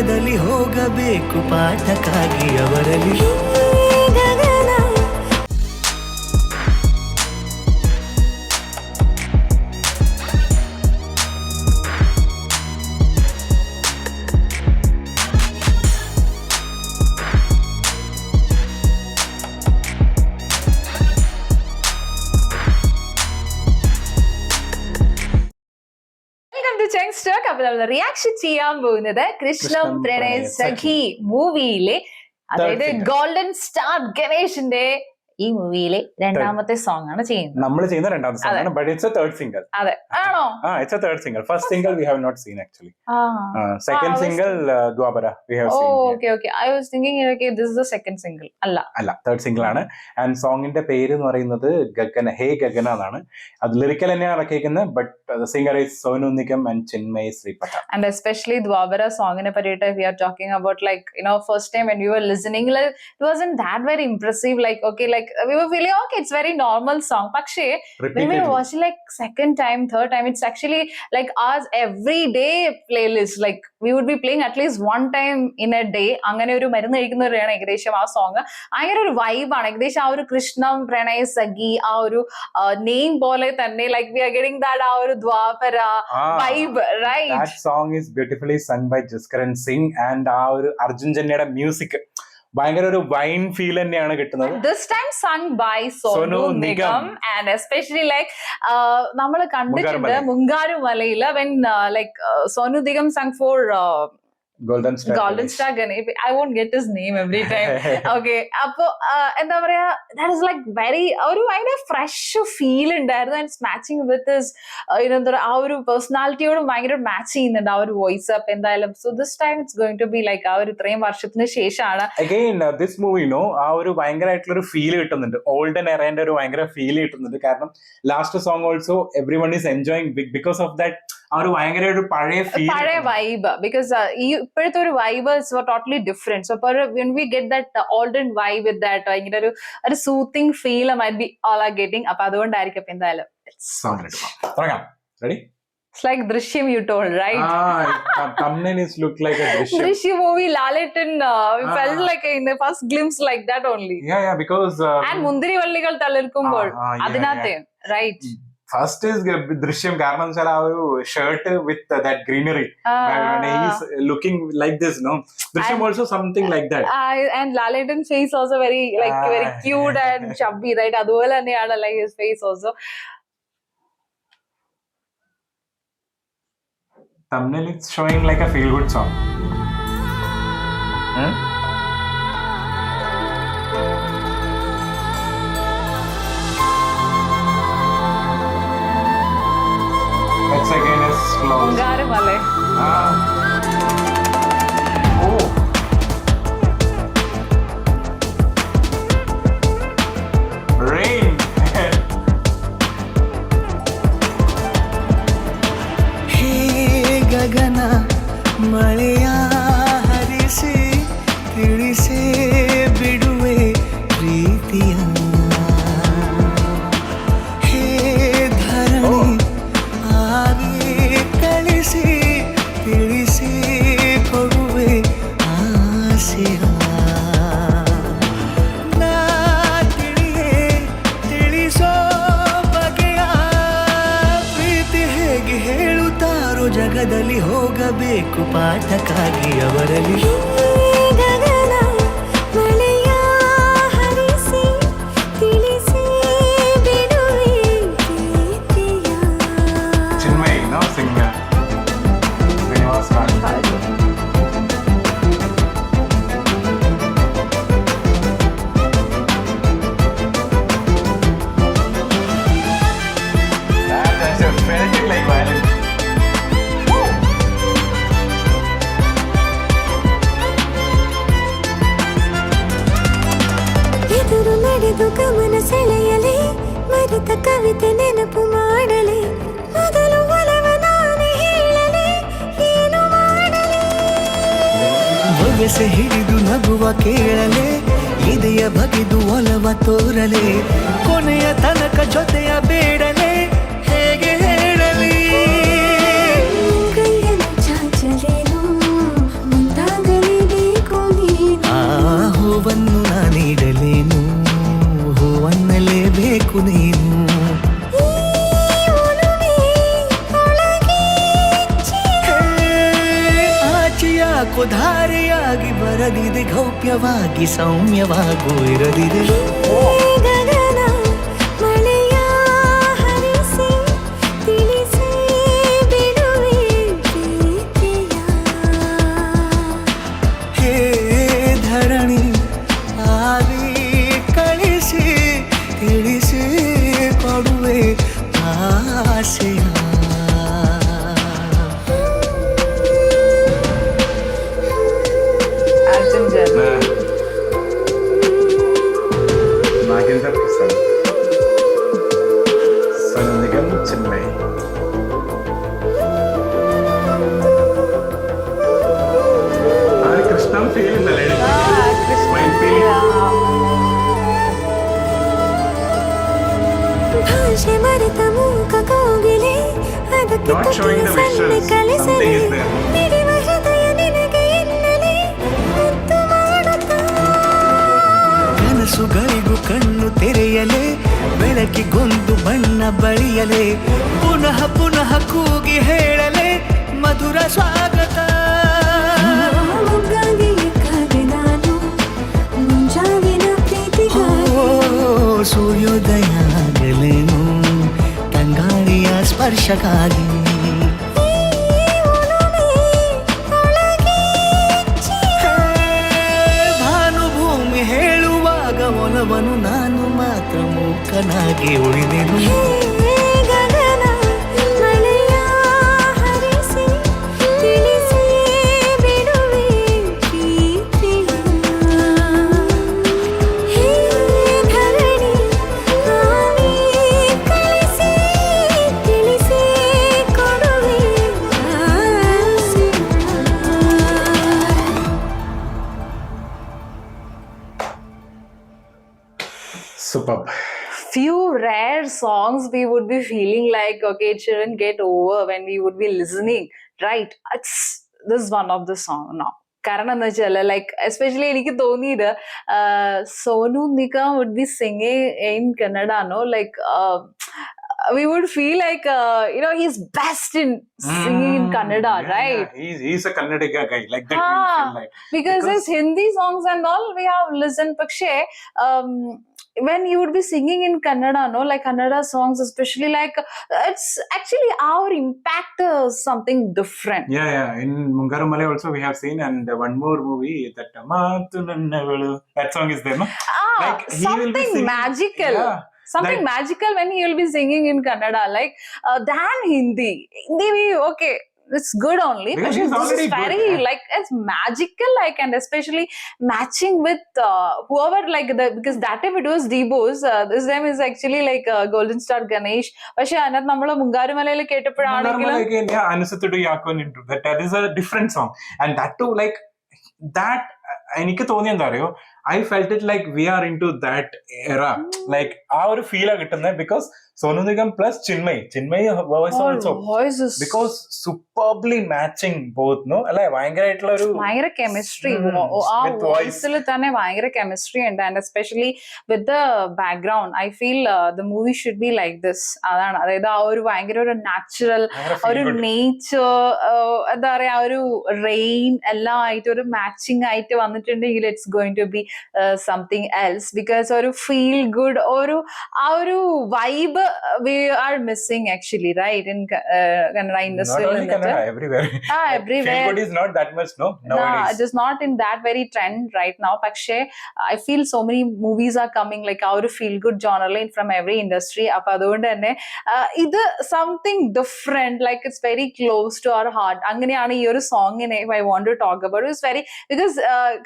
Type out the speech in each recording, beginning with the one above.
ಜಗದಲ್ಲಿ ಹೋಗಬೇಕು ಪಾಠಕ್ಕಾಗಿ ಅವರಲ್ಲಿ റിയാക്ഷൻ ചെയ്യാൻ പോകുന്നത് കൃഷ്ണം പ്രണയ സഖി മൂവിയിലെ, അതായത് ഗോൾഡൻ സ്റ്റാർ ഗണേഷിന്റെ ഈ മൂവിയിലെ രണ്ടാമത്തെ സോങ് ആണ് ചെയ്യുന്നത്. നമ്മൾ ചെയ്യുന്ന രണ്ടാമത്തെ സോങ് ആണ്, but it's A third single. അതെ, ആണോ? It's A third single. First single we have not seen actually. Second single Dwapara we have seen. Okay, okay. I was thinking okay, this is the second single. അല്ല, third single ആണ്. And സോങ്ങിന്റെ പേര് എന്ന് പറയുന്നത് ഗഗന, ഹേ ഗഗന എന്നാണ്. അത് lyrical തന്നെയാണ് ഇറക്കിയിരിക്കുന്നത്, but the singer is Sonu Nigam and Chinmay Sripata. And especially Dwapara song ne parita we are talking about, like, you know, first time when we were listening, like, it wasn't that very impressive, like, okay, like we were feeling okay, it's very normal song, pakshe when we watch like second time, third time, it's actually like ours everyday playlist, like we would be playing at least one time in a day. അങ്ങനെ ഒരു മരുന്ന് കഴിക്കുന്നവരാണ് ഏകദേശം ആ song. ഭയങ്കര ഒരു വൈബാണ്, ഏകദേശം ആ ഒരു കൃഷ്ണം പ്രണയ സഖി ആ ഒരു നെയിം പോലെ തന്നെ, like we are getting that ആ ഒരു Dvapara vibe, right? That song is beautifully sung by Jaskaran Singh and ആ ഒരു അർജുൻ ജന്യയുടെ മ്യൂസിക് ഭയങ്കര ഒരു വൈൻ ഫീൽ തന്നെയാണ് കിട്ടുന്നത്. This time sung by Sonu Nigam and especially like നമ്മൾ കണ്ടിട്ടുണ്ട് മുങ്കാരുമലയില് when like Sonu Nigam sang for Golden Star Ganesh. I won't get his name every time. Okay, appo എന്താ പറയാ, that is like very ഒരു ഭയങ്കര fresh feel ഉണ്ടായിരുന്നു, and it's matching with his ആ ഒരു പേഴ്സണാലിറ്റിയോട് ഭയങ്കര മാച്ച് ചെയ്യുന്നുണ്ട് ആ ഒരു വോയിസ് അപ്പ് എന്തായാലും. So this time it's going to be like ആ ഒരു ഇത്രയും വർഷത്തിന് ശേഷമാണ് again this movie ആ ഒരു ഭയങ്കരമായിട്ടുള്ള ഒരു ഫീൽ കിട്ടുന്നുണ്ട്, ഓൾഡൻ എറേന്റെ ഒരു ഭയങ്കര ഫീൽ കിട്ടുന്നുണ്ട്. കാരണം last song also everyone is enjoying because of that ആ ഒരു ഭയങ്കര ഒരു പഴയ വൈബ്. ബിക്കോസ് ഈ ഇപ്പോഴത്തെ ഒരു vibe is totally different. So when we get that olden vibe with that ഇങ്ങനെ ഒരു soothing feel might be all are getting. അപ്പൊ അതുകൊണ്ടായിരിക്കും എന്തായാലും ready. It's like Drishyam you told, right? Thumbnail is look like a Drishyam. Drishyam movie, Lalatin felt like in the first glimpse like that only. Yeah, because and Mundiri Vallikal Thalirkumbol adinathe, right? First is Drishyam, കാരണം വെച്ചാൽ ആ ഒരു shirt with that greenery, he's looking like this, no? Drishyam also something like that. And Lalatin face also very like very cute and chubby, right? അതുപോലെ തന്നെയാണ് like his face also. Thumbnail is showing like a feel good song. That's again is slow. Mungarumalai. Oh. Rain. ಗಗನ ಮಳೆಯ ಹರಿಸಿ ತಿಳಿಸೇ ಬಿಡುವೆ ಪ್ರೀತಿಯ, ಹೇ ಧರಣಿ ಆಗಿ ಕಳಿಸಿ ತಿಳಿಸಿ ಕೊಡುವೆ ಆಸೆಯ. ನಾ ತಿಳಿಯೇ ತಿಳಿಸೋ ಬಗೆಯ ಪ್ರೀತಿ ಹೇಗೆ ಹೇಳುತ್ತಾರೋ, ಜಗದಲ್ಲಿ ಹೋಗಬೇಕು ಪಾಠಕ್ಕಾಗಿ ಅವರಲ್ಲಿ Chinmay, no singer. Srinivas Raj. That's just felt it like violin. ನಡೆದು ಗಮನ ಸೆಳೆಯಲೇ, ಮರೆತ ಕವಿತೆ ನೆನಪು ಮಾಡಲೇ, ಮೊದಲು ಒಲವ ನಾನೇ ಹೇಳಲೇ, ಏನು ಮಾಡಲೇ. ಬೊಗಸೆ ಹಿಡಿದು ನಗುವ ಕೇಳಲೇ, ಇದೆಯ ಬಗೆದು ಒಲವ ತೋರಲೇ, ಕೊನೆಯ ತನಕ ಜೊತೆಯ ಬೇಡಲೇ, ಹೇಗೆ ಹೇಳಲಿ. ಕೈಯನ್ನು ಚಾಚಲೇನು ಮುಂದಾದ ಗೌಪ್ಯವಾಗಿ ಸೌಮ್ಯವಾಗೂ ಇರದಿದೆ. ಗಗನ ಮಳೆಯ ಹರಿಸಿ ತಿಳಿಸಿ ಬಿಡುವೆ ಪ್ರೀತಿಯ. ಹೇ ಧರಣಿ ಆವಿ ಕಳಿಸಿ ತಿಳಿಸಿ ಕೊಡುವೆ ಆಸೆಯ. Arjun Janya. Nagendra Prasad, Sonu Nigam, Chennai. Krishna feel in the lady. Krishna. Mind feel. ಭಾಷೆ ಮರೆತ ಮೂಕ ಕೋಗಿಲೆ ಅದಕ್ಕೆ Not showing the ಸನ್ನೆ visuals. ಕಲಿಸಲೇ Something is there. ಮಿಡಿವ ಹೃದಯ ನಿನಗೆ ಎನ್ನಲೇ ಮುತ್ತು ಮಾಡುತ್ತಾ. ಕನಸುಗಳಿಗೂ ಕಣ್ಣು ತೆರೆಯಲೇ ಬೆಳಕಿಗೊಂದು ಬಣ್ಣ ಬಳಿಯಲೇ ಪುನಃ ಪುನಃ ಕೂಗಿ ಹೇಳಲೇ ಮಧುರ ಸ್ವಾಗತ. ಮೊಗ್ಗಾಗಿ ಕಾದೆ ನಾನು ಮುಂಜಾವಿನ ಪ್ರೀತಿಗಾಗಿ. ಸೂರ್ಯೋದಯ ಆಗಲೇನು ತಂಗಾಳಿಯ ಸ್ಪರ್ಶಕ್ಕಾಗಿ. ಭಾನುಭೂಮಿ ಹೇಳುವಾಗ ಒಲವನು ನಾನು ಮಾತ್ರ ಮೂಕನಾಗಿ ಉಳಿದೆನು. ಗಗನ ಮಳೆಯ ಹರಿಸಿ ತಿಳಿಸಿ ಬಿಡುವೆ ಪ್ರೀತಿಯ. ಹೇ ಧರಣಿ ಆವಿ ಕಳಿಸಿ ತಿಳಿಸಿ ಕೊಡುವೆ ಆಸೆಯ. Superb. Few rare songs we would be feeling like, okay, it shouldn't get over when we would be listening, right? This is one of the song now. കാരണം എന്താ വെച്ചാൽ ലൈക്ക് എസ്പെഷ്യലി എനിക്ക് തോന്നിയത് Sonu Nigam would be singing in Kannada no like we would feel like he's best in singing in Kannada, right? Yeah. He's a Kannadiga guy, like that. Ah, you feel like. because his Hindi songs and all we have listened, പക്ഷേ when you would be singing in Kannada, no, like Kannada songs, especially like it's actually our impact is something different. Yeah. In Mungaru Male also we have seen, and one more movie that Maatu Nannavalu, that song is there, no? Like, he will be Something singing- magical. Yeah. Something That- magical when he will be singing in Kannada, like than Hindi. Hindi, okay, it's good only, Because but he's this already is good, very yeah. like it's magical, like, and especially matching with whoever, like because that time it was Debos, this time is actually like Golden Star Ganesh. പക്ഷെ അതിനകത്ത് നമ്മള് മുങ്കാരുമലയിൽ കേട്ടപ്പോഴാണെങ്കിലും Mungaru Male again, yeah, Anusathudu Yakon into that is a different song, and that too, like that. എനിക്ക് തോന്നി എന്താ അറിയോ, I felt it like we are into that era. Like ആ ഒരു ഫീലാ കിട്ടുന്നത് because Sonu Nigam plus Chinmay voice also, voices because superbly matching both, no? അല്ലെ ഭയങ്കരമായിട്ടുള്ള ഒരു ഭയങ്കര കെമിസ്ട്രി ആ with voice. വോയിസിൽ തന്നെ ഭയങ്കര കെമിസ്ട്രി ഉണ്ട് and especially with the background I feel the movie should be like this. അതാണ്, അതായത് ആ ഒരു ഭയങ്കര ഒരു നാച്ചുറൽ ഭയങ്കര feel ഒരു good. നേച്ചർ എന്താ പറയാ ആ ഒരു റെയിൻ എല്ലാം ആയിട്ട് ഒരു മാച്ചിങ് ആയിട്ട് വന്നിട്ടുണ്ടെങ്കിൽ it's going to be something else. Because ഒരു ഫീൽ ഗുഡ് ആ ഒരു vibe we are missing actually, right, in Kannada industry. Not only Kannada, everywhere. Everywhere. Feel good is not that much, no? No, Nowadays. it is not in that very trend right now. പക്ഷേ I feel so many movies are coming like ആ ഒരു feel good genre line from every industry. അപ്പൊ അതുകൊണ്ട് തന്നെ ഇത് something different, like it's very close to our heart. അങ്ങനെയാണ് ഈ ഒരു സോങ്ങിനെ if I want to talk about, it's very because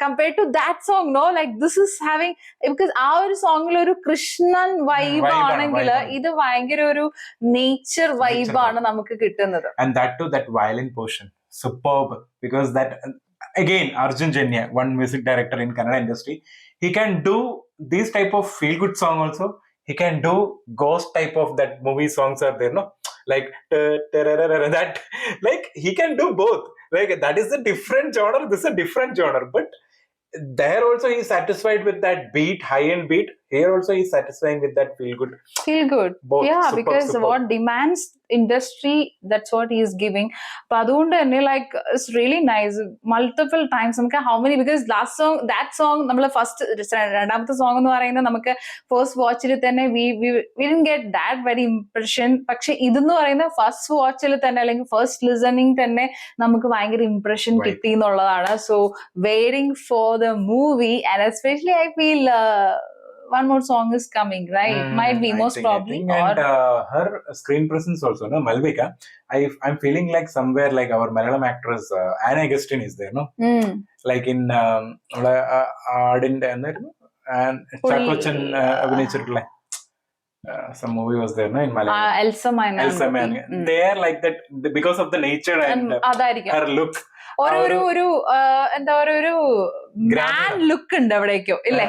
compared to that song, no, like this is having, because ആ ഒരു സോങ്ങിൽ ഒരു കൃഷ്ണൻ വൈബ് ആണെങ്കിൽ ഇത് ഭയങ്കര ഒരു നേച്ചർ വൈബാണ് നമുക്ക് കിട്ടുന്നത്. And that too, that violin portion, superb, because that again Arjun Janya, one music director in Kannada industry, he can do this type of feel good song also. He can do ghost type of that movie songs are there, no? Like that, like he can do both. Like that is a different genre, this is a different genre, but there also he is satisfied with that beat, high end beat. here also he's satisfying with that feel good. Both. Yeah, Superb, because superb. what demands industry, that's what he is giving. അപ്പൊ അതുകൊണ്ട് തന്നെ like it's really nice. Multiple times നമുക്ക് how many, because that song നമ്മൾ first രണ്ടാമത്തെ song എന്ന് പറയുന്നത് നമുക്ക് first വാച്ചിൽ തന്നെ we didn't get that very impression. പക്ഷെ ഇതെന്ന് പറയുന്ന ഫസ്റ്റ് വാച്ചിൽ തന്നെ അല്ലെങ്കിൽ ഫസ്റ്റ് ലിസണിങ് തന്നെ നമുക്ക് ഭയങ്കര ഇംപ്രഷൻ Right. കിട്ടി എന്നുള്ളതാണ്. So waiting for the movie, and especially I feel one more song is coming, right? Might be, most probably. And her screen presence also, no, Malvika. I'm feeling like somewhere like our Malayalam actress Anna Augustine is there, no? Like in Adinte and Chakochan abhinichirukla. Some movie was there, no, in Malayalam. Elsa Minor. Elsa Minor. They are like that because of the nature and അതായിരിക്കും her look. ഒരു എന്താ പറയുക, ഒരു മാൻ look ഉണ്ട് എവിടേക്കോ ഇല്ലേ?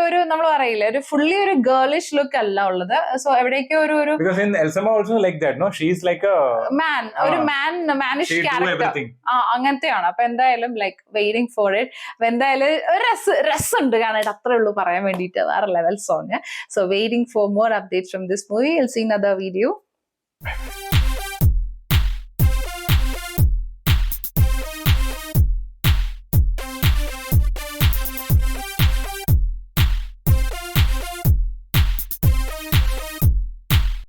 ഒരു നമ്മൾ പറയില്ലേ, ഒരു ഫുള്ളി ഒരു ഗേളിഷ് ലുക്ക് അല്ല ഉള്ളത്. സോ എവിടേക്കോ ഒരു because in Elsama also like that, no, she is like a മാൻ, ഒരു മാനിഷ് ക്യാരക്ടർ everything. അങ്ങനത്തെയാണ്. അപ്പൊ എന്തായാലും ലൈക്ക് വെയിറ്റിംഗ് ഫോർ ഇറ്റ്. അപ്പൊ എന്തായാലും ഒരു രസമുണ്ട് കാണാനായിട്ട്, അത്രേ ഉള്ളൂ പറയാൻ വേണ്ടിയിട്ട്. വേറെ level song. So waiting for more updates from this movie. Will see another video.